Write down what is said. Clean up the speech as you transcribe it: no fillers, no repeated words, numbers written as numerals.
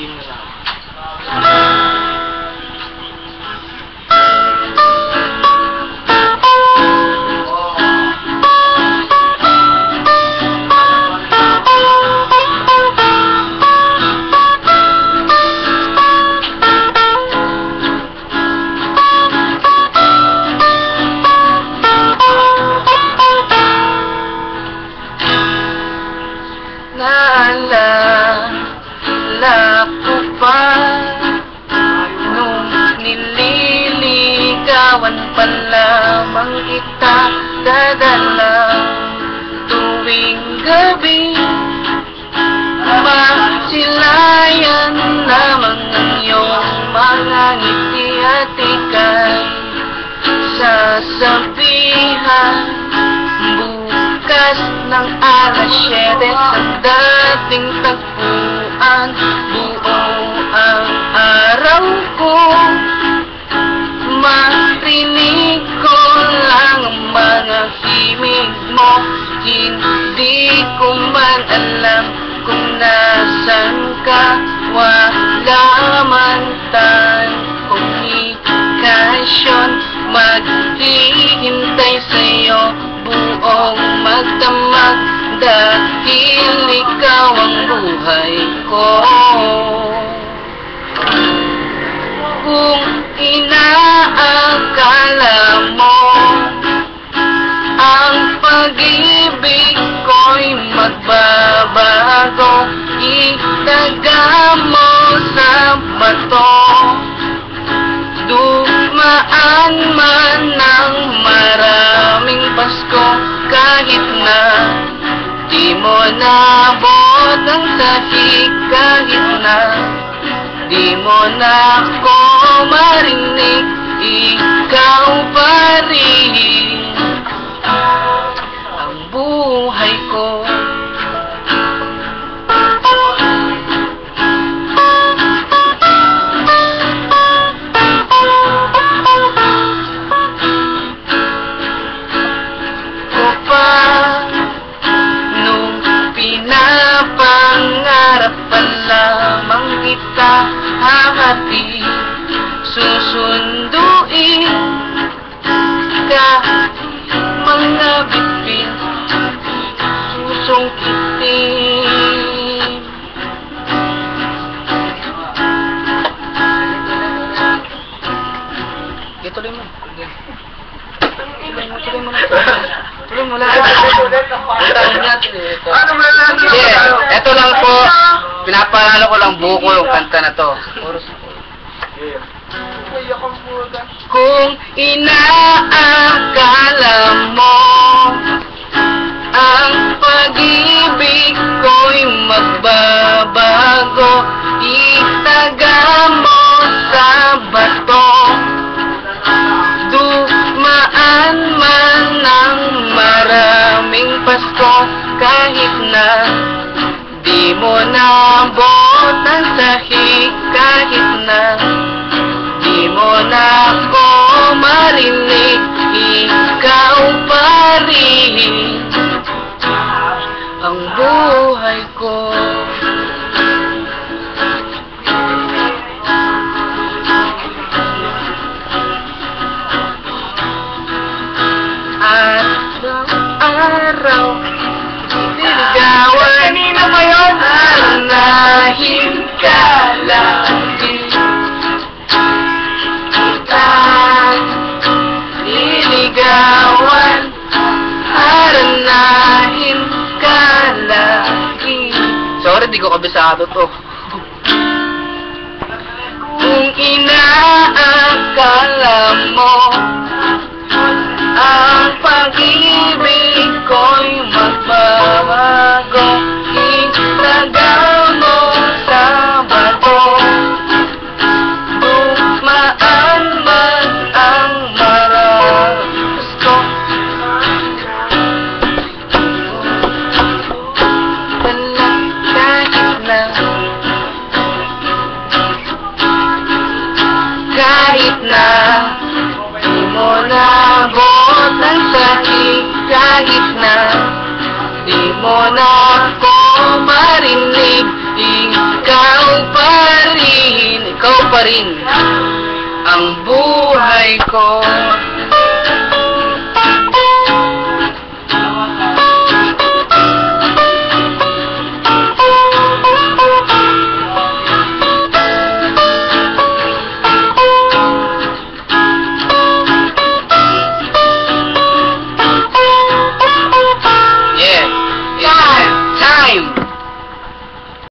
na lang. Naalala ko pa nung nililigawan pa lamang kita dadala tuwing gabi. Masilayan lamang ang iyong mga ngiti at ika'y sasabihan bukas ng alas 7 sa dating tagpuan. Buo ang araw ko, marinig ko lang ang mga himig mo. Hindi ko man alam kung nasan ka, wala man tayong komunikasyon. Maghihintay sa'yo buong magdamag dahil ikaw ang buhay ko. Kung inaakala mo ang pag-ibig ko'y magbabago, itaga mo sa bato. Dumaan man ng maraming Pasko, kahit na di mo nabot ang sahig, kahit na di mo na ako marinig, ikaw pa rin ang buhay ko. Kita hahati, susunduin ka mga bituin, susungkitin. Tuloy mo. Tuloy mo lang. Ito lang po. Pinapaalala ko lang buko yung kanta na to. Kung inaakala mo ang pag-ibig ko'y magbabago, itaga mo sa bato. Dumaan man ng maraming Pasko, kahit na di mo nabot ang sahig, kahit na di mo na ako marinig, ikaw pa rin ang buhay ko. Araw niligawan, kanina ba yun? Anahin ka lagi, kita niligawan, aranahin ka lagi. Sorry, di ko kabisado to. Kung inaakala mo ang pag-ibig ko'y magbabago, itaga mo sa bato. Dumaan man ang maraming Pasko, kahit na di mo nabot ang sahig, kahit na di mo na ako marinig, ikaw pa pa rin ang buhay ko.